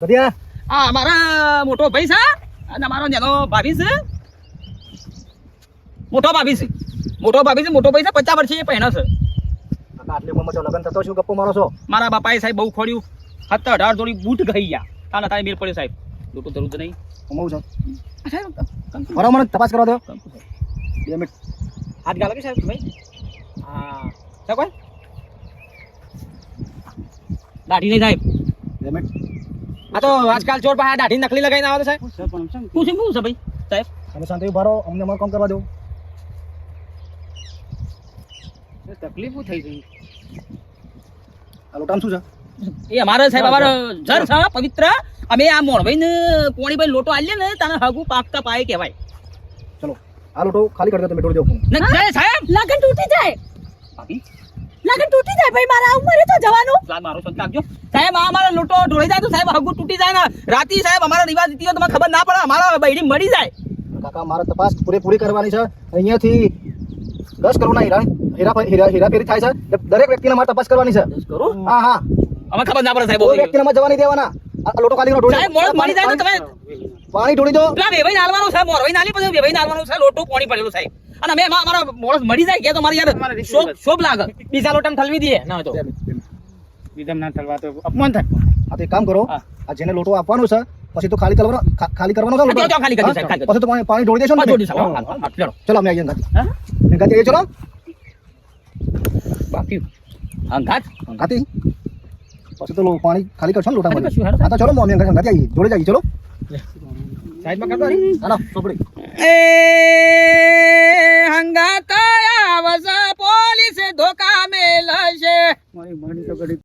કદિયા આ મારા મોટો ભાઈ છે અને મારો નાનો ભાભી છે. મોટો ભાભી છે મોટો ભાઈ છે 50 વર્ષે પહેણો છે. કાકા આટલી ઉંમરમાં જો લગન થતો શું ગપ્પો મારો છો? મારા બાપાએ સાહેબ બહુ ખોડ્યું 17-18 જોડી બૂટ ગઈ ગયા તાના તારે મેલ પડ્યો સાહેબ. લોટો જરૂર નહીં કમાવું છો સાહેબ. બરાબર મને તપાસ કરવા દો 2 મિનિટ. હાથ ગાલો કે સાહેબ ભાઈ હા સાહેબ કોઈ દાઢી નહીં સાહેબ. 2 મિનિટ. આ તો આજકાલ ચોર પાસે દાઢી નકલી લગાવીને આવે તો સાહેબ. શું છે ભાઈ સાહેબ? તમે શાંતિ ઉભા રહો, અમને અમારું કામ કરવા દો. તકલીફ થઈ ગઈ. આ લોટામાં શું છે? એ અમારે સાહેબ અમારો જર છે પવિત્ર. અમે આ મોણભાઈ ને કોણીભાઈ લોટો આલીએ ને તને હગુ પાકતા પાય કહેવાય. ચલો આ લોટો ખાલી કરી દો, તમે ઢોળી દો. ને સાહેબ લગન તૂટી જાય, ભાભી લગન તૂટી જાય ભાઈ, મારા ઉંમરે તો જવાનું. લાલ મારો સંત લાગજો સાહેબ. આ અમારો લોટો ઢોળી જાય તો સાહેબ હગુ તૂટી જાય ને રાતી સાહેબ અમારા રિવાજ રીતિઓ તમને ખબર ના પડે, અમારા બૈડી મળી જાય. કાકા મારે તપાસ પૂરી કરવાની છે. અહીંયાથી 10 કરોડના હેરાફેરી થાય છે. દરેક વ્યક્તિને મારે તપાસ કરવાની છે. કરું હા હા, અમે ખબર ના પડે સાહેબ. કોઈ વ્યક્તિને મારે જવા નહીં દેવાના. આ લોટો ખાલી કરો, સાહેબ મોણ મળી જાય તો તમે પાણી ઢોળી દો. પેલા વેભાઈ નાલવાનું છે, મોરભાઈ નાલી પછી વેભાઈ નાલવાનું છે. લોટો પાણી પડેલું સાહેબ. અને અમે અમારા મોણસ મળી જાય કે તો મારી યાર શોભ લાગે. બીજા લોટામાં ઠલવી દઈએ ના તો વિધમ ના ઠલવા તો અપમાન થાય. આ તો એક કામ કરો, આ જેને લોટો આપવાનો છે પછી તો ખાલી કરવાનો છે લોટો. ખાલી કરી દો સાહેબ, ખાલી કરી દો. પછી તો પાણી ઢોળી દેશો ને. જોડી સાહેબ હા, ચલો ચલો અમે આવીએ ગાતી. હા ગાતી ચલો બાકી અંગાત ગાતી. પછી તો પાણી ખાલી કરશો ને લોટામાં. કશું હેડો. હા તો ચલો અમે ગાતી આવીએ, જોડે જઈએ. ચલો સાઈડમાં કરતો રી ના ના ચોપડી. એ હંગાત આવશે પોલીસ ધોકા મેલશે. મારી મણી તો ગડી